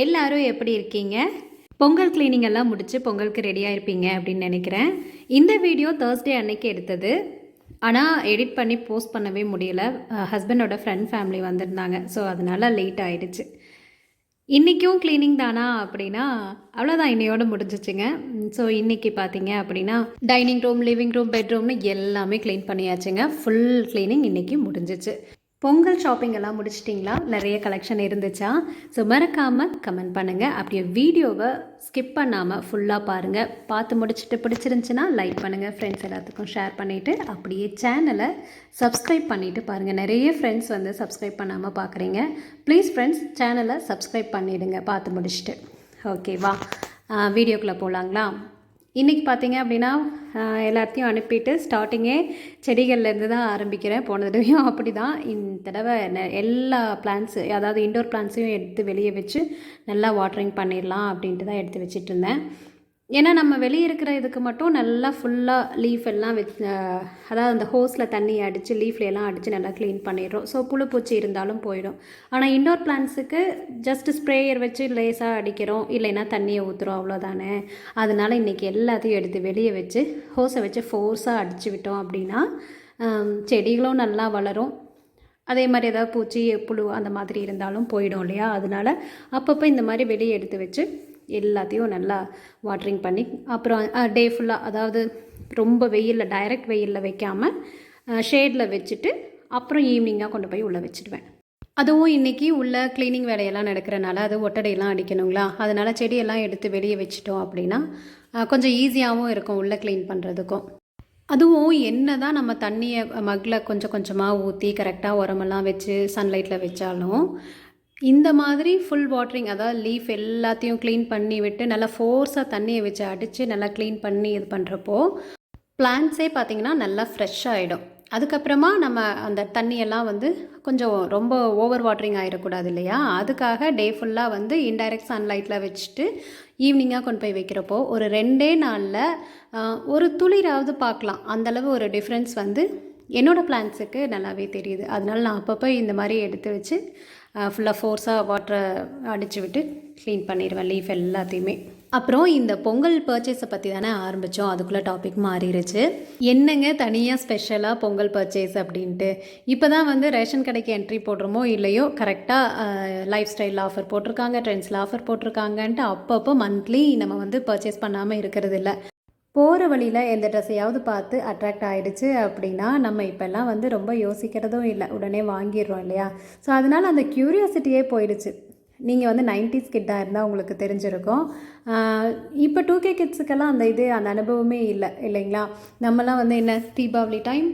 எல்லாரும் எப்படி இருக்கீங்க? பொங்கல் கிளீனிங் எல்லாம் முடிச்சு பொங்கலுக்கு ரெடியாக இருப்பீங்க அப்படின்னு நினைக்கிறேன். இந்த வீடியோ Thursday அன்னைக்கு எடுத்தது. ஆனால் எடிட் பண்ணி போஸ்ட் பண்ணவே முடியல. ஹஸ்பண்டோட ஃப்ரெண்ட் ஃபேமிலி வந்திருந்தாங்க. ஸோ அதனால் லேட் ஆகிடுச்சு. இன்றைக்கும் க்ளீனிங் தானா அப்படின்னா அவ்வளோதான், இன்னையோடு முடிஞ்சிச்சுங்க. ஸோ இன்றைக்கி பார்த்தீங்க அப்படின்னா டைனிங் ரூம், லிவிங் ரூம், பெட்ரூம்னு எல்லாமே க்ளீன் பண்ணியாச்சுங்க. ஃபுல் க்ளீனிங் இன்றைக்கி முடிஞ்சிச்சு. பொங்கல் ஷாப்பிங் எல்லாம் முடிச்சிட்டிங்களா? நிறைய கலெக்ஷன் இருந்துச்சா? ஸோ மறக்காமல் கமெண்ட் பண்ணுங்கள். அப்படியே வீடியோவை ஸ்கிப் பண்ணாமல் ஃபுல்லாக பாருங்கள். பார்த்து முடிச்சுட்டு பிடிச்சிருந்துச்சின்னா லைக் பண்ணுங்கள், ஃப்ரெண்ட்ஸ் எல்லாத்துக்கும் ஷேர் பண்ணிவிட்டு அப்படியே சேனலை சப்ஸ்கிரைப் பண்ணிவிட்டு பாருங்கள். நிறைய ஃப்ரெண்ட்ஸ் வந்து சப்ஸ்கிரைப் பண்ணாமல் பார்க்குறீங்க. ப்ளீஸ் ஃப்ரெண்ட்ஸ் சேனலை சப்ஸ்கிரைப் பண்ணிவிடுங்க பார்த்து முடிச்சுட்டு. ஓகேவா, வீடியோக்குள்ளே போகலாங்களா? இன்றைக்கி பார்த்தீங்க அப்படின்னா எல்லாத்தையும் அனுப்பிட்டு ஸ்டார்டிங்கே செடிகள்லேருந்து தான் ஆரம்பிக்கிறேன். போன தடவையும் அப்படி தான். இந்த தடவை எல்லா பிளான்ட்ஸு, அதாவது இன்டோர் பிளான்ட்ஸையும் எடுத்து வெளியே வச்சு நல்லா வாட்டரிங் பண்ணிடலாம் அப்படின்ட்டு தான் எடுத்து வச்சிட்டு இருந்தேன். ஏன்னா நம்ம வெளியே இருக்கிற இதுக்கு மட்டும் நல்லா ஃபுல்லாக லீஃப் எல்லாம் அதாவது அந்த ஹோஸில் தண்ணி அடித்து லீஃப்ல எல்லாம் அடித்து நல்லா க்ளீன் பண்ணிடுறோம். ஸோ புழு பூச்சி இருந்தாலும் போயிடும். ஆனால் இன்டோர் பிளான்ட்ஸுக்கு ஜஸ்ட் ஸ்ப்ரேயர் வச்சு லேஸாக அடிக்கிறோம், இல்லைன்னா தண்ணியை ஊற்றுறோம், அவ்வளோதானே. அதனால் இன்றைக்கி எல்லாத்தையும் எடுத்து வெளியே வச்சு ஹோஸை வச்சு ஃபோர்ஸாக அடித்து விட்டோம் அப்படின்னா செடிகளும் நல்லா வளரும். அதே மாதிரி ஏதாவது பூச்சி புழு அந்த மாதிரி இருந்தாலும் போயிடும் இல்லையா. அதனால் அப்பப்போ இந்த மாதிரி வெளியே எடுத்து வச்சு எல்லாத்தையும் நல்லா வாட்டரிங் பண்ணி அப்புறம் டே ஃபுல்லாக, அதாவது ரொம்ப வெயிலில், டைரக்ட் வெயிலில் வைக்காமல் ஷேடில் வச்சுட்டு அப்புறம் ஈவினிங்காக கொண்டு போய் உள்ளே வச்சுடுவேன். அதுவும் இன்றைக்கி உள்ள க்ளீனிங் வேலையெல்லாம் நடக்கிறனால அது ஒட்டடையெல்லாம் அடிக்கணுங்களா. அதனால் செடியெல்லாம் எடுத்து வெளியே வச்சிட்டோம் அப்படின்னா கொஞ்சம் ஈஸியாகவும் இருக்கும் உள்ளே க்ளீன் பண்ணுறதுக்கும். அதுவும் என்ன தான் நம்ம தண்ணியை மக்கில் கொஞ்சம் கொஞ்சமாக ஊற்றி கரெக்டாக உரமெல்லாம் வச்சு சன்லைட்டில் வச்சாலும் இந்த மாதிரி ஃபுல் வாட்டரிங், அதாவது லீஃப் எல்லாத்தையும் க்ளீன் பண்ணி விட்டு நல்லா ஃபோர்ஸாக தண்ணியை வச்சு அடித்து நல்லா க்ளீன் பண்ணி இது பண்ணுறப்போ பிளான்ட்ஸே பார்த்திங்கன்னா நல்லா ஃப்ரெஷ் ஆகிடும். அதுக்கப்புறமா நம்ம அந்த தண்ணியெல்லாம் வந்து கொஞ்சம் ரொம்ப ஓவர் வாட்டரிங் ஆகிடக்கூடாது இல்லையா. அதுக்காக டே ஃபுல்லாக வந்து இன்டைரக்ட் சன்லைட்டில் வச்சுட்டு ஈவினிங்காக கொண்டு போய் வைக்கிறப்போ ஒரு 2 நாளில் ஒரு துளிராவது பார்க்கலாம். அந்தளவு ஒரு டிஃப்ரென்ஸ் வந்து என்னோடய பிளான்ட்ஸுக்கு நல்லாவே தெரியுது. அதனால நான் அப்பப்போ இந்த மாதிரி எடுத்து வச்சு ஃபுல்லாக ஃபோர்ஸாக வாட்டரை அடித்து விட்டு க்ளீன் பண்ணிடுவேன் லீஃப் எல்லாத்தையுமே. அப்புறம் இந்த பொங்கல் பர்ச்சேஸை பற்றி தானே ஆரம்பித்தோம், அதுக்குள்ளே டாபிக் மாறிடுச்சு. என்னங்க தனியாக ஸ்பெஷலாக பொங்கல் பர்ச்சேஸ் அப்படின்ட்டு இப்போ தான் வந்து ரேஷன் கடைக்கு என்ட்ரி போடுறோமோ இல்லையோ கரெக்டாக லைஃப் ஸ்டைலில் ஆஃபர் போட்டிருக்காங்க, ட்ரெண்ட்ஸில் ஆஃபர் போட்டிருக்காங்கன்ட்டு அப்பப்போ மந்த்லி நம்ம வந்து பர்ச்சேஸ் பண்ணாமல் இருக்கிறது இல்லை. போகிற வழியில் எந்த ட்ரெஸ்ஸையாவது பார்த்து அட்ராக்ட் ஆகிடுச்சு அப்படின்னா நம்ம இப்போல்லாம் வந்து ரொம்ப யோசிக்கிறதும் இல்லை, உடனே வாங்கிடுறோம் இல்லையா. ஸோ அதனால் அந்த க்யூரியாசிட்டியே போயிடுச்சு. நீங்கள் வந்து 90s கிட்டாக இருந்தால் உங்களுக்கு தெரிஞ்சிருக்கும். இப்போ 2K கிட்ஸுக்கெல்லாம் அந்த அனுபவமே இல்லை இல்லைங்களா. நம்மலாம் வந்து என்ன, தீபாவளி டைம்,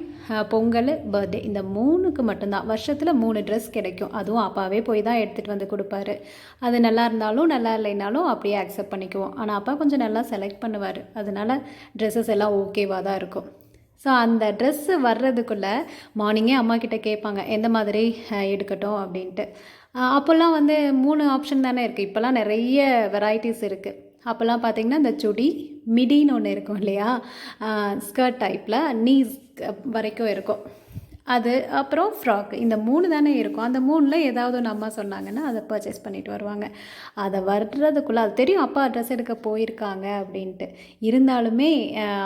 பொங்கல், பர்த்டே, இந்த 3க்கு மட்டும்தான் வருஷத்தில் 3 ட்ரெஸ் கிடைக்கும். அதுவும் அப்பாவே போய் தான் எடுத்துகிட்டு வந்து கொடுப்பாரு. அது நல்லா இருந்தாலும் நல்லா இல்லைனாலும் அப்படியே அக்செப்ட் பண்ணிக்குவோம். ஆனால் அப்பா கொஞ்சம் நல்லா செலக்ட் பண்ணுவார். அதனால் ட்ரெஸ்ஸஸ் எல்லாம் ஓகேவாக தான் இருக்கும். ஸோ அந்த ட்ரெஸ்ஸு வர்றதுக்குள்ளே மார்னிங்கே அம்மா கிட்டே கேட்பாங்க எந்த மாதிரி எடுக்கட்டும் அப்படின்ட்டு. அப்போல்லாம் வந்து 3 ஆப்ஷன் தானே இருக்குது. இப்போல்லாம் நிறைய வெரைட்டிஸ் இருக்குது. அப்போல்லாம் பார்த்திங்கன்னா இந்த சுடி மிடின்னு ஒன்று இருக்கும் இல்லையா, ஸ்கர்ட் டைப்பில் நீஸ் வரைக்கும் இருக்கும் அது. அப்புறம் ஃப்ராக், இந்த 3 தானே இருக்கும். அந்த 3ல் ஏதாவது ஒன்று அம்மா சொன்னாங்கன்னா அதை பர்ச்சேஸ் பண்ணிட்டு வருவாங்க. அதை வர்றதுக்குள்ளே அது தெரியும் அப்பா ட்ரெஸ் எடுக்க போயிருக்காங்க அப்படின்ட்டு. இருந்தாலுமே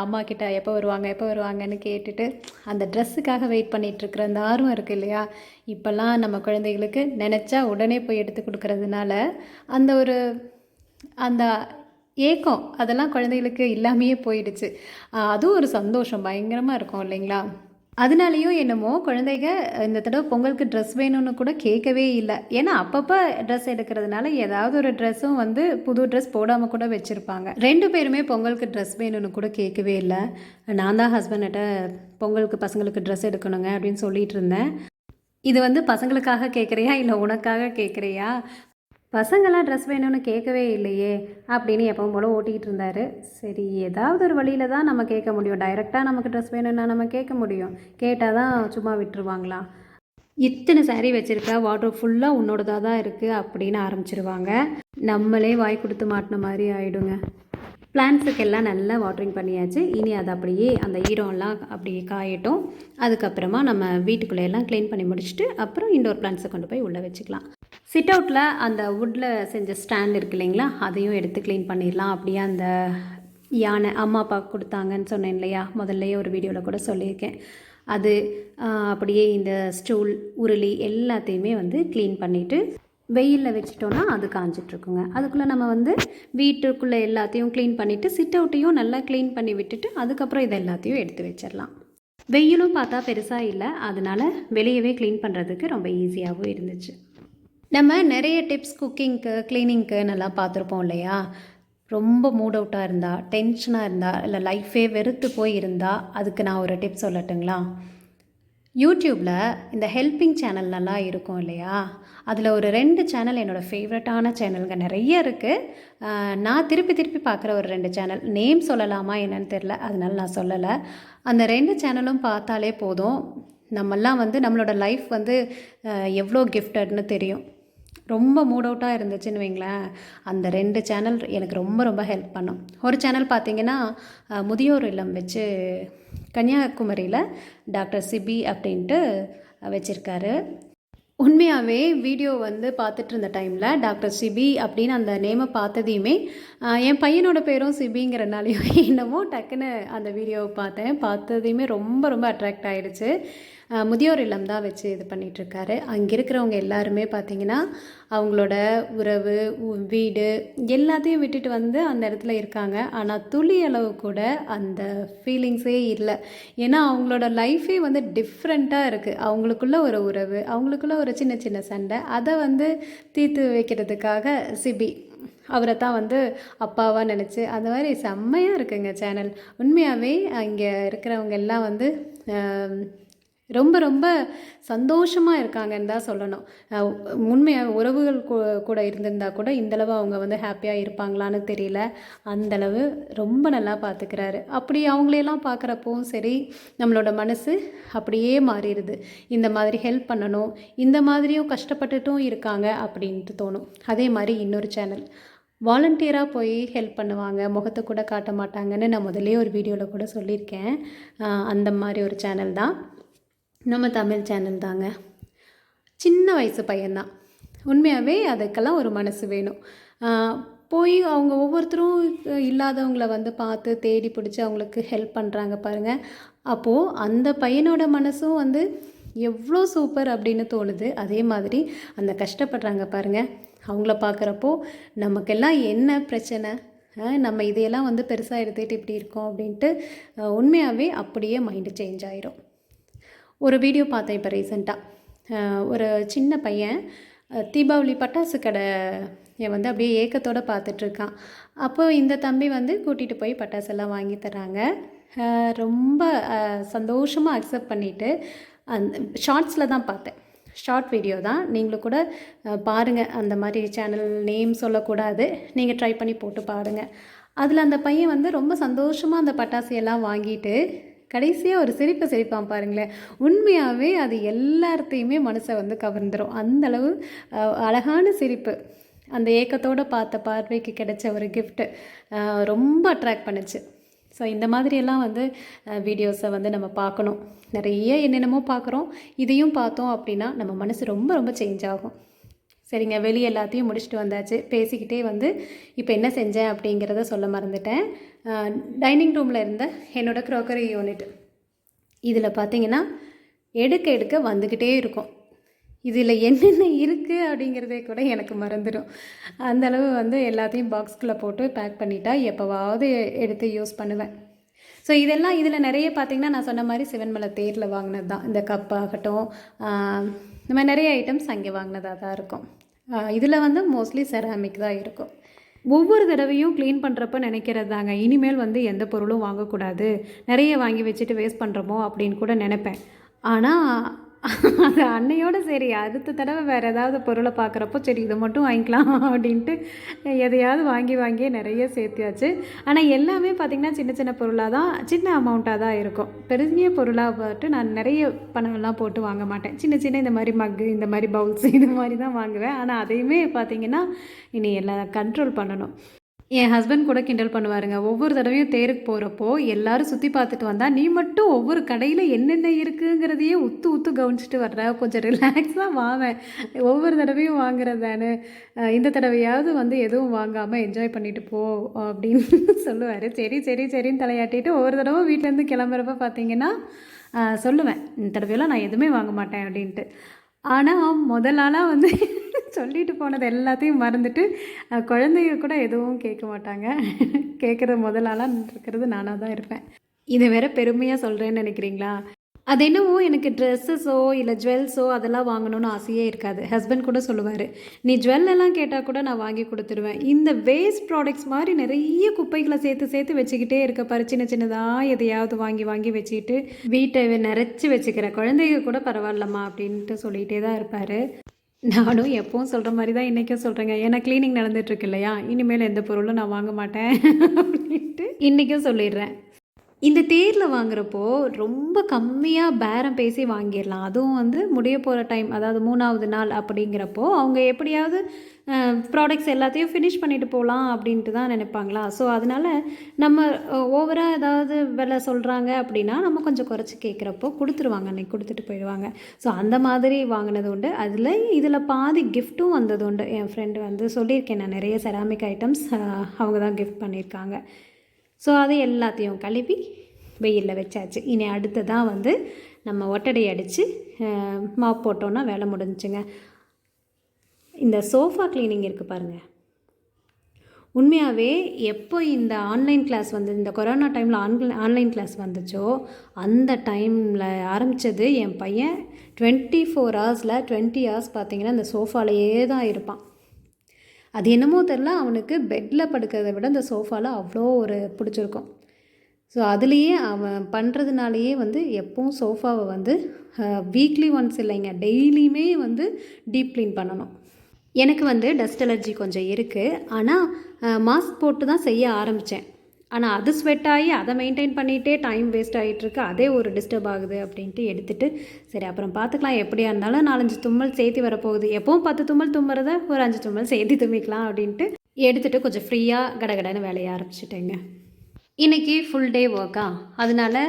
அம்மா கிட்ட எப்போ வருவாங்கன்னு கேட்டுட்டு அந்த ட்ரெஸ்ஸுக்காக வெயிட் பண்ணிகிட்ருக்குற அந்த ஆர்வம் இருக்குது இல்லையா. இப்போல்லாம் நம்ம குழந்தைகளுக்கு நினச்சா உடனே போய் எடுத்து கொடுக்கறதுனால அந்த ஏக்கம் அதெல்லாம் குழந்தைகளுக்கு இல்லாமையே போயிடுச்சு. அதுவும் ஒரு சந்தோஷம் பயங்கரமாக இருக்கும் இல்லைங்களா. அதனாலேயும் என்னமோ குழந்தைங்க இந்த தடவை பொங்கலுக்கு ட்ரெஸ் வேணும்னு கூட கேட்கவே இல்லை. ஏன்னா அப்பப்போ ட்ரெஸ் எடுக்கிறதுனால ஏதாவது ஒரு ட்ரெஸ்ஸும் வந்து புது ட்ரெஸ் போடாமல் கூட வச்சுருப்பாங்க. 2 பேருமே பொங்கலுக்கு ட்ரெஸ் வேணும்னு கூட கேட்கவே இல்லை. நான் தான் ஹஸ்பண்ட்கிட்ட பொங்கலுக்கு பசங்களுக்கு ட்ரெஸ் எடுக்கணுங்க அப்படின்னு சொல்லிகிட்டு இருந்தேன். இது வந்து பசங்களுக்காக கேட்குறியா இல்லை உனக்காக கேட்குறியா, பசங்களாம் ட்ரெஸ் வேணும்னு கேட்கவே இல்லையே அப்படின்னு எப்பவும் போல் ஓட்டிகிட்டு இருந்தார். சரி, ஏதாவது ஒரு வழியில் தான் நம்ம கேட்க முடியும். டைரெக்டாக நமக்கு ட்ரெஸ் வேணும்னா நம்ம கேட்க முடியும், கேட்டால் தான் சும்மா விட்டுருவாங்களா. இத்தனை சாரீ வச்சுருக்கா, வாட்ரோப் ஃபுல்லாக உன்னோடதாக தான் இருக்குது அப்படின்னு ஆரம்பிச்சிருவாங்க. நம்மளே வாய் கொடுத்து மாட்டின மாதிரி ஆகிடுங்க. பிளான்ட்ஸுக்கெல்லாம் நல்லா வாட்டரிங் பண்ணியாச்சு. இனி அது அப்படியே அந்த ஈரம்லாம் அப்படியே காயட்டும். அதுக்கப்புறமா நம்ம வீட்டுக்குள்ளே எல்லாம் க்ளீன் பண்ணி முடிச்சுட்டு அப்புறம் இன்டோர் பிளான்ட்ஸை கொண்டு போய் உள்ளே வச்சுக்கலாம். சிட் அவுட்டில் அந்த வுட்டில் செஞ்ச ஸ்டாண்ட் இருக்கு இல்லைங்களா, அதையும் எடுத்து க்ளீன் பண்ணிடலாம். அப்படியே அந்த யானை அம்மா அப்பா கொடுத்தாங்கன்னு சொன்னேன் இல்லையா, முதல்லையே ஒரு வீடியோவில் கூட சொல்லியிருக்கேன். அது அப்படியே இந்த ஸ்டூல் உருளி எல்லாத்தையுமே வந்து க்ளீன் பண்ணிவிட்டு வெயிலில் வச்சிட்டோன்னா அது காஞ்சிட்ருக்குங்க. அதுக்குள்ளே நம்ம வந்து வீட்டுக்குள்ளே எல்லாத்தையும் க்ளீன் பண்ணிவிட்டு சிட் அவுட்டையும் நல்லா க்ளீன் பண்ணி விட்டுட்டு அதுக்கப்புறம் இதை எல்லாத்தையும் எடுத்து வச்சிடலாம். வெயிலும் பார்த்தா பெருசாக இல்லை, அதனால் வெளியவே க்ளீன் பண்ணுறதுக்கு ரொம்ப ஈஸியாகவும் இருந்துச்சு. நம்ம நிறைய டிப்ஸ் குக்கிங்க்கு க்ளீனிங்க்கு நல்லா பார்த்துருப்போம் இல்லையா. ரொம்ப மூட் அவுட்டாக இருந்தால், டென்ஷனாக இருந்தால், இல்லை லைஃபே வெறுத்து போய் இருந்தால் அதுக்கு நான் ஒரு டிப் சொல்லட்டுங்களா. யூடியூப்பில் இந்த ஹெல்பிங் சேனல்லலாம் இருக்கும் இல்லையா, அதில் ஒரு 2 சேனல் என்னோடய ஃபேவரட்டான சேனலுங்க. நிறைய இருக்குது. நான் திருப்பி பார்க்குற ஒரு 2 சேனல் நேம் சொல்லலாமா என்னன்னு தெரில, அதனால நான் சொல்லலை. அந்த 2 சேனலும் பார்த்தாலே போதும், நம்மெல்லாம் வந்து நம்மளோட லைஃப் வந்து எவ்வளோ கிஃப்டட்னு தெரியும். ரொம்ப மூட் அவுட்டாக இருந்துச்சுன்னு வைங்களேன், அந்த 2 சேனல் எனக்கு ரொம்ப ஹெல்ப் பண்ணும். ஒரு சேனல் பார்த்திங்கன்னா முதியோர் இல்லம் வச்சு கன்னியாகுமரியில் டாக்டர் சிபி அப்படின்ட்டு வச்சுருக்காரு. உண்மையாகவே வீடியோ வந்து பார்த்துட்டு இருந்த டைமில் டாக்டர் சிபி அப்படின்னு அந்த நேமை பார்த்ததையுமே என் பையனோட பேரும் சிபிங்கிறனாலையும் என்னமோ டக்குன்னு அந்த வீடியோவை பார்த்ததையுமே ரொம்ப அட்ராக்ட் ஆகிடுச்சு. முதியோர் இல்லம் தான் வச்சு இது பண்ணிகிட்ருக்காரு. அங்கே இருக்கிறவங்க எல்லாருமே பார்த்திங்கன்னா அவங்களோட உறவு வீடு எல்லாத்தையும் விட்டுட்டு வந்து அந்த இடத்துல இருக்காங்க. ஆனால் துளி அளவு கூட அந்த ஃபீலிங்ஸே இல்லை. ஏன்னா அவங்களோட லைஃபே வந்து டிஃப்ரெண்ட்டாக இருக்குது. அவங்களுக்குள்ள ஒரு உறவு, அவங்களுக்குள்ள ஒரு சின்ன சண்டை, அதை வந்து தீர்த்து வைக்கிறதுக்காக சிபி அவரை தான் வந்து அப்பாவாக நினச்சி அந்த மாதிரி செம்மையாக இருக்குங்க சேனல். உண்மையாகவே இங்கே இருக்கிறவங்க எல்லாம் வந்து ரொம்ப சந்தோஷமாக இருக்காங்கன்னு தான் சொல்லணும். உண்மையாக உறவுகள் கூட இருந்திருந்தால் கூட இந்தளவு அவங்க வந்து ஹாப்பியாக இருப்பாங்களான்னு தெரியல. அந்தளவு ரொம்ப நல்லா பார்த்துக்கிறாரு. அப்படி அவங்களையெல்லாம் பார்க்குறப்பவும் சரி, நம்மளோட மனசு அப்படியே மாறிடுது. இந்த மாதிரி ஹெல்ப் பண்ணணும், இந்த மாதிரியும் கஷ்டப்பட்டுட்டும் இருக்காங்க அப்படின்ட்டு தோணும். அதே மாதிரி இன்னொரு சேனல் வாலண்டியராக போய் ஹெல்ப் பண்ணுவாங்க, முகத்தை கூட காட்ட மாட்டாங்கன்னு நான் முதலே ஒரு வீடியோவில் கூட சொல்லியிருக்கேன். அந்த மாதிரி ஒரு சேனல் தான் நம்ம தமிழ் சேனல் தாங்க. சின்ன வயசு பையன்தான். உண்மையாகவே அதுக்கெல்லாம் ஒரு மனசு வேணும். போய் அவங்க ஒவ்வொருத்தரும் இல்லாதவங்கள வந்து பார்த்து தேடி பிடிச்சி அவங்களுக்கு ஹெல்ப் பண்ணுறாங்க பாருங்கள். அப்போது அந்த பையனோட மனசும் வந்து எவ்வளோ சூப்பர் அப்படின்னு தோணுது. அதே மாதிரி அந்த கஷ்டப்படுறாங்க பாருங்கள், அவங்கள பார்க்குறப்போ நமக்கெல்லாம் என்ன பிரச்சனை, நம்ம இதையெல்லாம் வந்து பெருசாக எடுத்துகிட்டு இப்படி இருக்கோம் அப்படின்ட்டு உண்மையாகவே அப்படியே மைண்டு சேஞ்ச் ஆயிரும். ஒரு வீடியோ பார்த்தேன் இப்போ ரீசெண்டாக. ஒரு சின்ன பையன் தீபாவளி பட்டாசு கடை வந்து அப்படியே ஏக்கத்தோடு பார்த்துட்ருக்கான். அப்போ இந்த தம்பி வந்து கூட்டிகிட்டு போய் பட்டாசெல்லாம் வாங்கி தராங்க. ரொம்ப சந்தோஷமாக அக்செப்ட் பண்ணிவிட்டு அந்த ஷார்ட்ஸில் தான் பார்த்தேன். ஷார்ட் வீடியோ தான், நீங்களும் கூட பாருங்கள். அந்த மாதிரி சேனல் நேம் சொல்லக்கூடாது, நீங்கள் ட்ரை பண்ணி போட்டு பாருங்கள். அதில் அந்த பையன் வந்து ரொம்ப சந்தோஷமாக அந்த பட்டாசையெல்லாம் வாங்கிட்டு கடைசியாக ஒரு சிரிப்பான் பாருங்களேன். உண்மையாகவே அது எல்லாத்தையுமே மனசை வந்து கவர்ந்துடும். அந்தளவு அழகான சிரிப்பு, அந்த ஏக்கத்தோடு பார்த்த பார்வைக்கு கிடைச்ச ஒரு கிஃப்ட்டு ரொம்ப அட்ராக்ட் பண்ணுச்சு. ஸோ இந்த மாதிரியெல்லாம் வந்து வீடியோஸை வந்து நம்ம பார்க்கணும். நிறைய என்னென்னமோ பார்க்குறோம், இதையும் பார்த்தோம் அப்படின்னா நம்ம மனசு ரொம்ப சேஞ்ச் ஆகும். சரிங்க, வெளியே எல்லாத்தையும் முடிச்சுட்டு வந்தாச்சு. பேசிக்கிட்டே வந்து இப்போ என்ன செஞ்சேன் அப்படிங்கிறத சொல்ல மறந்துட்டேன். டைனிங் ரூமில் இருந்த என்னோடய க்ரோக்கரி யூனிட், இதில் பார்த்திங்கன்னா எடுக்க வந்துக்கிட்டே இருக்கும். இதில் என்னென்ன இருக்குது அப்படிங்கிறதே கூட எனக்கு மறந்துடும். அந்தளவு வந்து எல்லாத்தையும் பாக்ஸ்குள்ளே போட்டு பேக் பண்ணிட்டா எப்போவாவது எடுத்து யூஸ் பண்ணுவேன். ஸோ இதெல்லாம் இதில் நிறைய பார்த்திங்கன்னா நான் சொன்ன மாதிரி சிவன்மலை தேரில் வாங்கினது தான். இந்த கப்பாகட்டும், இந்த மாதிரி நிறைய ஐட்டம்ஸ் அங்கே வாங்கினதாக தான் இருக்கும். இதில் வந்து மோஸ்ட்லி செராமிக் தான் இருக்கும். ஒவ்வொரு தடவையும் க்ளீன் பண்ணுறப்ப நினைக்கிறது தாங்க, இனிமேல் வந்து எந்த பொருளும் வாங்கக்கூடாது, நிறைய வாங்கி வச்சுட்டு வேஸ்ட் பண்ணுறோமோ அப்படின்னு கூட நினைப்பேன். ஆனால் அது அன்னையோடு சரி, அடுத்த தடவை வேறு ஏதாவது பொருளை பார்க்குறப்போ சரி இதை மட்டும் வாங்கிக்கலாம் அப்படின்ட்டு எதையாவது வாங்கியே நிறைய சேர்த்தியாச்சு. ஆனால் எல்லாமே பார்த்திங்கன்னா சின்ன பொருளாக தான், சின்ன அமௌண்ட்டாக தான் இருக்கும். பெரிய பொருளாக பார்த்து நான் நிறைய பணம்லாம் போட்டு வாங்க மாட்டேன். சின்ன இந்த மாதிரி மக்கு, இந்த மாதிரி பவுல்ஸ், இது மாதிரி தான் வாங்குவேன். ஆனால் அதையுமே பார்த்திங்கன்னா இனி எல்லாம் கண்ட்ரோல் பண்ணணும். என் ஹஸ்பண்ட் கூட கிண்டல் பண்ணுவாருங்க. ஒவ்வொரு தடவையும் தேருக்கு போறப்போ, எல்லாரும் சுத்தி பார்த்துட்டு வந்தா, "நீ மட்டும் ஒவ்வொரு கடையில என்னென்ன இருக்குங்கிறதையே உத்து உத்து கவனிச்சுட்டு வர்ற. கொஞ்சம் ரிலாக்ஸா வாவேன். ஒவ்வொரு தடவையும் வாங்குறது தானே. இந்த தடவையாவது வந்து எதுவும் வாங்காம என்ஜாய் பண்ணிட்டு போ" அப்படின்னு சொல்லுவாரு. சரி, சரி, சரின்னு தலையாட்டிட்டு ஒவ்வொரு தடவை வீட்லேருந்து கிளம்புறப்ப பார்த்தீங்கன்னா, சொல்லுவேன். "இந்த தடவையெல்லாம் நான் எதுவுமே வாங்க மாட்டேன்" அப்படின்ட்டு. ஆனா, முதல் ஆளா வந்து சொல்லிட்டு போனது எல்லாத்தையும் மறந்துட்டு, குழந்தைங்க கூட எதுவும் கேட்க மாட்டாங்க. கேட்குற முதல் ஆளா இருக்கிறது நானா தான் இருப்பேன். இத வேற பெருமையா சொல்றேன்னு நெனைக்கிறீங்களா? அது என்னவோ எனக்கு ட்ரெஸ்ஸஸோ, இல்ல ஜுவல்ஸோ அதெல்லாம் வாங்கணும்னு ஆசையே இருக்காது. ஹஸ்பண்ட் கூட சொல்லுவாரு, "நீ ஜுவல் எல்லாம் கேட்டா கூட நான் வாங்கி குடுத்துருவேன். இந்த வேஸ்ட் ப்ராடக்ட்ஸ் மாரி நெறைய குப்பைகள சேர்த்து சேர்த்து வச்சுக்கிட்டே இருக்க பாரு. சின்ன சின்னதா எதையாவது வாங்கி வாங்கி வச்சுக்கிட்டு, வீட்ட நெறச்சு வச்சுக்கிற. குழந்தைங்க கூட பரவாயில்லம்மா" அப்படின்ட்டு சொல்லிட்டே தான் இருப்பாரு. நானும் எப்பவும் சொல்கிற மாதிரி தான் இன்றைக்கும் சொல்கிறேங்க. ஏன்னா க்ளீனிங் நடந்துகிட்ருக்கு இல்லையா, இனிமேல் எந்த பொருளும் நான் வாங்க மாட்டேன் அப்படின்ட்டு இன்றைக்கும் சொல்லிடுறேன். இந்த தேரில் வாங்குறப்போ ரொம்ப கம்மியாக பேரம் பேசி வாங்கிடலாம். அதுவும் வந்து முடிய போகிற டைம், அதாவது 3வது நாள் அப்படிங்கிறப்போ அவங்க எப்படியாவது ப்ராடக்ட்ஸ் எல்லாத்தையும் ஃபினிஷ் பண்ணிட்டு போகலாம் அப்படின்ட்டு தான் நினைப்பாங்களா. ஸோ அதனால் நம்ம ஓவராக ஏதாவது விலை சொல்கிறாங்க அப்படின்னா நம்ம கொஞ்சம் குறைச்சி கேட்குறப்போ கொடுத்துருவாங்க, அன்றைக்கி கொடுத்துட்டு போயிடுவாங்க. ஸோ அந்த மாதிரி வாங்கினது உண்டு. இதில் பாதி கிஃப்ட்டும் வந்தது உண்டு. என் ஃப்ரெண்டு வந்து சொல்லியிருக்கேன், நான் நிறைய செராமிக் ஐட்டம்ஸ் அவங்க தான் கிஃப்ட் பண்ணியிருக்காங்க. ஸோ அது எல்லாத்தையும் கழுவி வெயிலில் வச்சாச்சு. இனி அடுத்ததாக வந்து நம்ம ஒட்டடை அடித்து மாப் போட்டோன்னா வேலை முடிஞ்சுங்க. இந்த சோஃபா க்ளீனிங் இருக்குது பாருங்கள், உண்மையாகவே எப்போ இந்த ஆன்லைன் கிளாஸ் வந்து இந்த கொரோனா டைமில் ஆன்லைன் கிளாஸ் வந்துச்சோ அந்த டைமில் ஆரம்பித்தது. என் பையன் 24 ஹவர்ஸில் 20 ஹவர்ஸ் பார்த்திங்கன்னா இந்த சோஃபாலேயே தான் இருப்பான். அது என்னமோ தெரில, அவனுக்கு பெட்டில் படுக்கிறத விட இந்த சோஃபாவில் அவ்வளோ ஒரு பிடிச்சிருக்கும். ஸோ அதுலேயே அவன் பண்ணுறதுனாலேயே வந்து எப்பவும் சோஃபாவை வந்து வீக்லி ஒன்ஸ் இல்லைங்க, டெய்லியுமே வந்து டீப் க்ளீன் பண்ணணும். எனக்கு வந்து டஸ்ட் அலர்ஜி கொஞ்சம் இருக்குது. ஆனால் மாஸ்க் போட்டு தான் செய்ய ஆரம்பித்தேன். ஆனால் அது ஸ்வெட் ஆகி அதை மெயின்டைன் பண்ணிகிட்டே டைம் வேஸ்ட் ஆகிட்டுருக்கு. அதே ஒரு டிஸ்டர்ப் ஆகுது அப்படின்ட்டு எடுத்துகிட்டு, சரி அப்புறம் பார்த்துக்கலாம், எப்படியா இருந்தாலும் 4-5 தும்மல் சேர்த்து வரப்போகுது, எப்பவும் 10 தும்மல் தும்முறத ஒரு 5 தும்மல் சேர்த்து தும்மிக்கலாம் அப்படின்ட்டு எடுத்துகிட்டு கொஞ்சம் ஃப்ரீயாக கடகடன்னு வேலையை ஆரம்பிச்சிட்டேங்க. இன்றைக்கி ஃபுல் டே ஒர்க்கா, அதனால்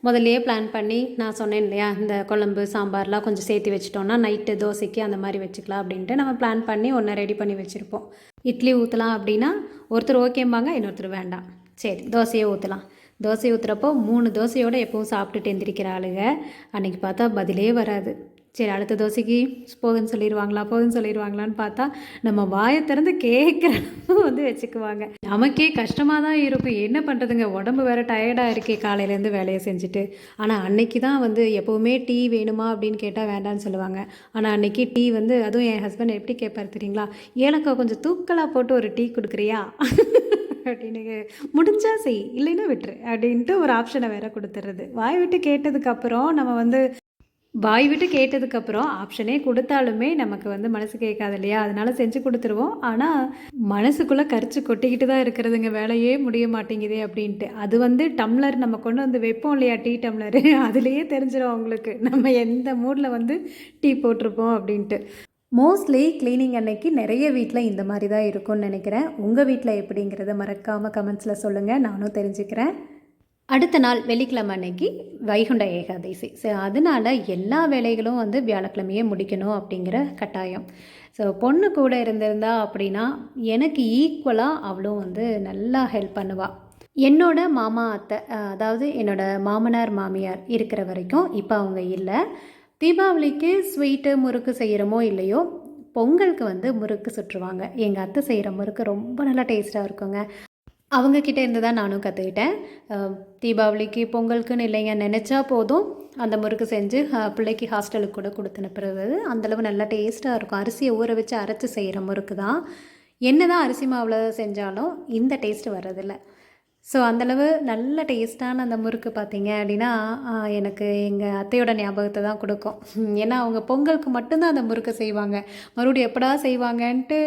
முதல்லையே பிளான் பண்ணி நான் சொன்னேன் இல்லையா, இந்த குழம்பு சாம்பார்லாம் கொஞ்சம் சேர்த்து வச்சிட்டோன்னா நைட்டு தோசைக்கு அந்த மாதிரி வச்சுக்கலாம் அப்படின்ட்டு நம்ம பிளான் பண்ணி ஒன்று ரெடி பண்ணி வச்சுருப்போம். இட்லி ஊற்றலாம் அப்படின்னா ஒருத்தர் ஓகேம்பாங்க, இன்னொருத்தர் வேண்டாம். சரி தோசையை ஊற்றலாம். தோசை ஊற்றுறப்போ 3 தோசையோடு எப்பவும் சாப்பிட்டுட்டு எந்திரிக்கிற ஆளுங்க, அன்றைக்கி பார்த்தா பதிலே வராது. சரி அடுத்த தோசைக்கு போகுன்னு சொல்லிடுவாங்களான்னு பார்த்தா நம்ம வாயை திறந்து கேட்குற வந்து வச்சுக்குவாங்க. நமக்கே கஷ்டமாக தான் இருக்கும், என்ன பண்ணுறதுங்க, உடம்பு வேறு டயர்டாக இருக்கே காலையிலேருந்து வேலையை செஞ்சுட்டு. ஆனால் அன்னைக்கு தான் வந்து எப்போவுமே டீ வேணுமா அப்படின்னு கேட்டால் வேண்டான்னு சொல்லுவாங்க. ஆனால் அன்றைக்கி டீ வந்து, அதுவும் என் ஹஸ்பண்ட் எப்படி கேட்பார் தெரியுங்களா, ஏலக்காய் கொஞ்சம் தூக்கலாக போட்டு ஒரு டீ கொடுக்குறியா அப்படின்னு, முடிஞ்சா செய் இல்லைன்னா விட்டுரு அப்படின்ட்டு ஒரு ஆப்ஷனை வேற கொடுத்துட்றது. வாய் விட்டு கேட்டதுக்கப்புறம் ஆப்ஷனே கொடுத்தாலுமே நமக்கு வந்து மனசு கேட்காது இல்லையா, அதனால செஞ்சு கொடுத்துருவோம். ஆனால் மனசுக்குள்ளே கரிச்சு கொட்டிக்கிட்டு தான் இருக்கிறதுங்க, வேலையே முடிய மாட்டேங்குதே அப்படின்ட்டு. அது வந்து டம்ளர் நம்ம கொண்டு வந்து வைப்போம் இல்லையா, டீ டம்ளரு, அதுலேயே தெரிஞ்சிடும் அவங்களுக்கு நம்ம எந்த மூடில் வந்து டீ போட்டிருப்போம் அப்படின்ட்டு. மோஸ்ட்லி க்ளீனிங் அன்னைக்கு நிறைய வீட்டில் இந்த மாதிரி தான் இருக்கும்னு நினைக்கிறேன். உங்கள் வீட்டில் எப்படிங்கிறத மறக்காமல் கமெண்ட்ஸில் சொல்லுங்கள், நானும் தெரிஞ்சுக்கிறேன். அடுத்த நாள் வெள்ளிக்கிழமை அன்னைக்கு வைகுண்ட ஏகாதசி. ஸோ அதனால் எல்லா வேலைகளும் வந்து வியாழக்கிழமையே முடிக்கணும் அப்படிங்கிற கட்டாயம். ஸோ பொண்ணு கூட இருந்திருந்தா அப்படின்னா எனக்கு ஈக்குவலாக அவளும் வந்து நல்லா ஹெல்ப் பண்ணுவாள். என்னோட மாமா அத்தை, அதாவது என்னோடய மாமனார் மாமியார் இருக்கிற வரைக்கும், இப்போ அவங்க இல்லை. தீபாவளிக்கு ஸ்வீட்டு முறுக்கு செய்கிறோமோ இல்லையோ, பொங்கலுக்கு வந்து முறுக்கு சுற்றுவாங்க. எங்கள் அத்தை செய்கிற முறுக்கு ரொம்ப நல்லா டேஸ்ட்டாக இருக்குங்க. அவங்கக்கிட்ட இருந்து தான் நானும் கற்றுக்கிட்டேன். தீபாவளிக்கு பொங்கலுக்குன்னு இல்லைங்க, நினச்சா போதும் அந்த முறுக்கு செஞ்சு பிள்ளைக்கு ஹாஸ்டலுக்கு கூட கொடுத்து அனுப்புறது. அந்தளவு நல்லா டேஸ்ட்டாக இருக்கும். அரிசியை ஊற வச்சு அரைச்சி செய்கிற முறுக்கு தான். என்ன தான் அரிசி மாவில் செஞ்சாலும் இந்த டேஸ்ட்டு வர்றதில்ல. ஸோ அந்தளவு நல்ல டேஸ்ட்டான அந்த முறுக்கு பார்த்திங்க அப்படின்னா எனக்கு எங்கள் அத்தையோட ஞாபகத்தை தான் கொடுக்கும். ஏன்னா அவங்க பொங்கலுக்கு மட்டும்தான் அந்த முறுக்கை செய்வாங்க. மறுபடியும் எப்படா செய்வாங்கன்ட்டு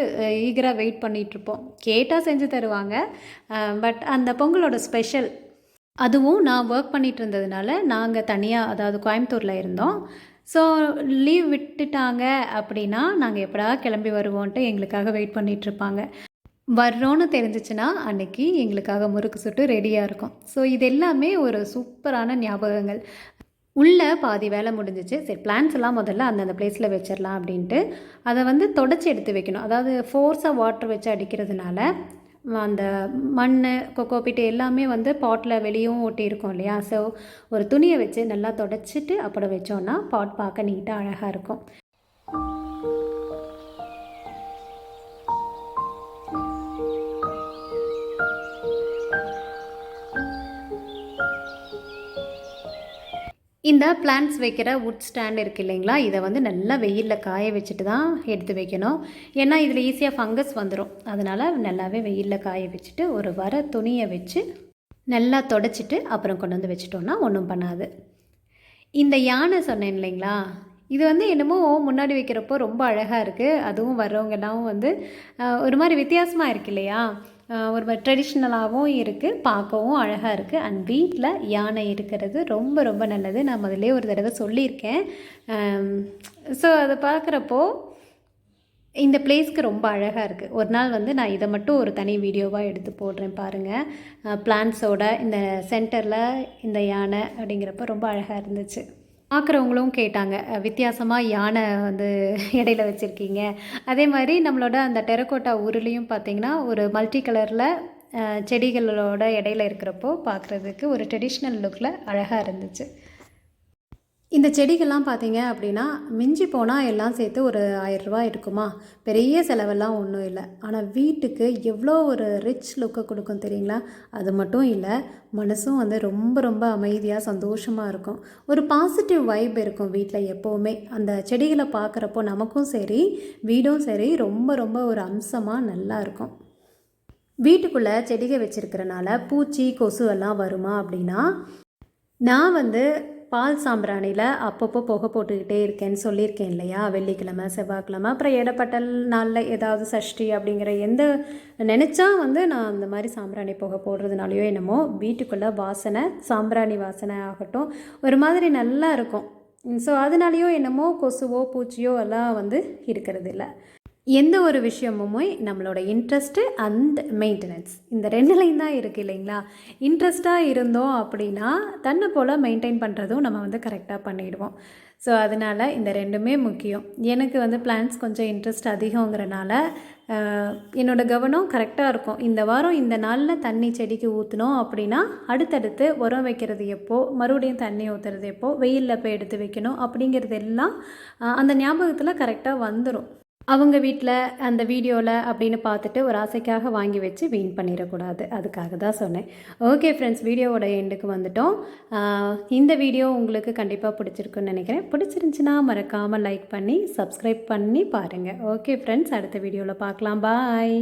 ஈகராக வெயிட் பண்ணிகிட்ருப்போம். கேட்டால் செஞ்சு தருவாங்க. பட் அந்த பொங்கலோட ஸ்பெஷல், அதுவும் நான் ஒர்க் பண்ணிகிட்டு இருந்ததுனால நாங்கள் தனியாக, அதாவது கோயம்புத்தூரில் இருந்தோம். ஸோ லீவ் விட்டுட்டாங்க அப்படின்னா நாங்கள் எப்படா கிளம்பி வருவோன்ட்டு எங்களுக்காக வெயிட் பண்ணிகிட்ருப்பாங்க. வர்றோன்னு தெரிஞ்சிச்சுன்னா அன்னைக்கு எங்களுக்காக முறுக்கு சுட்டு ரெடியாக இருக்கும். ஸோ இது எல்லாமே ஒரு சூப்பரான ஞாபகங்கள். உள்ள பாதி வேலை முடிஞ்சிச்சு. சரி பிளான்ட்ஸ் எல்லாம் முதல்ல அந்தந்த பிளேஸில் வச்சிடலாம் அப்படின்ட்டு அதை வந்து தொடச்சி எடுத்து வைக்கணும். அதாவது ஃபோர்ஸாக வாட்டர் வச்சு அடிக்கிறதுனால அந்த மண், கொக்கோபீட் எல்லாமே வந்து பாட்டில் வெளியும் ஒட்டியிருக்கும் இல்லையா? ஸோ ஒரு துணியை வச்சு நல்லா தொடச்சிட்டு அப்புறம் வச்சோன்னா பாட் பார்க்க நீட்டாக அழகாக இருக்கும். இந்த பிளான்ட்ஸ் வைக்கிற வுட் ஸ்டாண்ட் இருக்குது இல்லைங்களா? இதை வந்து நல்லா வெயிலில் காய வச்சுட்டு தான் எடுத்து வைக்கணும். ஏன்னா இதில் ஈஸியாக ஃபங்கஸ் வந்துடும். அதனால் நல்லாவே வெயிலில் காய வச்சுட்டு ஒரு வர துணியை வச்சு நல்லா தொடச்சிட்டு அப்புறம் கொண்டு வந்து வச்சுட்டோன்னா ஒன்றும் பண்ணாது. இந்த யானை சொன்னேன் இல்லைங்களா? இது வந்து என்னமோ முன்னாடி வைக்கிறப்போ ரொம்ப அழகாக இருக்குது. அதுவும் வர்றவங்கெல்லாம் வந்து ஒரு மாதிரி வித்தியாசமாக இருக்குது இல்லையா? ஒரு மாதிரி ட்ரெடிஷ்னலாகவும் இருக்குது, பார்க்கவும் அழகாக இருக்குது. அண்ட் வீட்டில் யானை இருக்கிறது ரொம்ப ரொம்ப நல்லது. நான் முதல்லே ஒரு தடவை சொல்லியிருக்கேன். ஸோ அதை பார்க்குறப்போ இந்த பிளேஸ்க்கு ரொம்ப அழகாக இருக்குது. ஒரு நாள் வந்து நான் இதை மட்டும் ஒரு தனி வீடியோவாக எடுத்து போடுறேன் பாருங்கள். பிளான்ட்ஸோட இந்த சென்டரில் இந்த யானை அப்படிங்கிறப்ப ரொம்ப அழகாக இருந்துச்சு. பார்க்குறவங்களும் கேட்டாங்க, வித்தியாசமாக யானை வந்து இடையில வச்சுருக்கீங்க. அதே மாதிரி நம்மளோட அந்த டெரக்கோட்டா உருளையும் பார்த்திங்கன்னா ஒரு மல்டி கலரில் செடிகளோட இடையில இருக்கிறப்போ பார்க்குறதுக்கு ஒரு ட்ரெடிஷ்னல் லுக்கில் அழகாக இருந்துச்சு. இந்த செடிகள்லாம் பார்த்தீங்க அப்படின்னா மிஞ்சி போனால் எல்லாம் சேர்த்து ஒரு 1000 ரூபா இருக்குமா? பெரிய செலவெல்லாம் ஒன்றும் இல்லை. ஆனால் வீட்டுக்கு எவ்வளோ ஒரு ரிச் லுக்கை கொடுக்கும் தெரியுங்களா? அது மட்டும் இல்லை, மனசும் வந்து ரொம்ப ரொம்ப அமைதியாக சந்தோஷமாக இருக்கும். ஒரு பாசிட்டிவ் வைப் இருக்கும் வீட்டில் எப்போவுமே. அந்த செடிகளை பார்க்குறப்போ நமக்கும் சரி வீடும் சரி ரொம்ப ரொம்ப ஒரு அம்சமாக நல்லா இருக்கும். வீட்டுக்குள்ளே செடிகள் வச்சுருக்கிறனால பூச்சி கொசு எல்லாம் வருமா அப்படின்னா, நான் வந்து பால் சாம்பிராணியில் அப்பப்போ புகை போட்டுக்கிட்டே இருக்கேன்னு சொல்லியிருக்கேன் இல்லையா? வெள்ளிக்கிழமை, செவ்வாய்க்கிழமை, அப்புறம் இடப்பட்ட நாளில் ஏதாவது சஷ்டி அப்படிங்கிற எந்த நினச்சா வந்து நான் அந்த மாதிரி சாம்பிராணி புகை போடுறதுனாலையோ என்னமோ வீட்டுக்குள்ளே வாசனை, சாம்பிராணி வாசனை ஆகட்டும் ஒரு மாதிரி நல்லா இருக்கும். ஸோ அதனாலேயோ என்னமோ கொசுவோ பூச்சியோ எல்லாம் வந்து இருக்கிறது இல்லை. எந்த ஒரு விஷயமுமே நம்மளோட இன்ட்ரெஸ்ட்டு அண்ட் மெயின்டெனன்ஸ் இந்த 2லையும் தான் இருக்குது இல்லைங்களா? இன்ட்ரெஸ்ட்டாக இருந்தோம் அப்படின்னா தன்னை போல் மெயின்டைன் பண்ணுறதும் நம்ம வந்து கரெக்டாக பண்ணிவிடுவோம். ஸோ அதனால் இந்த 2மே முக்கியம். எனக்கு வந்து பிளான்ஸ் கொஞ்சம் இன்ட்ரெஸ்ட் அதிகங்கிறனால என்னோடய கவனம் கரெக்டாக இருக்கும். இந்த வாரம் இந்த நாளில் தண்ணி செடிக்கு ஊற்றினோம் அப்படின்னா அடுத்தடுத்து உரம் வைக்கிறது எப்போ, மறுபடியும் தண்ணி ஊற்றுறது எப்போ, வெயிலில் போய் எடுத்து வைக்கணும் அப்படிங்கிறது எல்லாம் அந்த ஞாபகத்தில் கரெக்டாக வந்துடும். அவங்க வீட்டில் அந்த வீடியோவில் அப்படின்னு பார்த்துட்டு ஒரு ஆசைக்காக வாங்கி வச்சு வீண் பண்ணிடக்கூடாது. அதுக்காக தான் சொன்னேன். ஓகே ஃப்ரெண்ட்ஸ், வீடியோவோட எண்டுக்கு வந்துட்டோம். இந்த வீடியோ உங்களுக்கு கண்டிப்பாக பிடிச்சிருக்குன்னு நினைக்கிறேன். பிடிச்சிருந்துச்சின்னா மறக்காமல் லைக் பண்ணி சப்ஸ்கிரைப் பண்ணி பாருங்கள். ஓகே ஃப்ரெண்ட்ஸ், அடுத்த வீடியோவில் பார்க்கலாம். பாய்.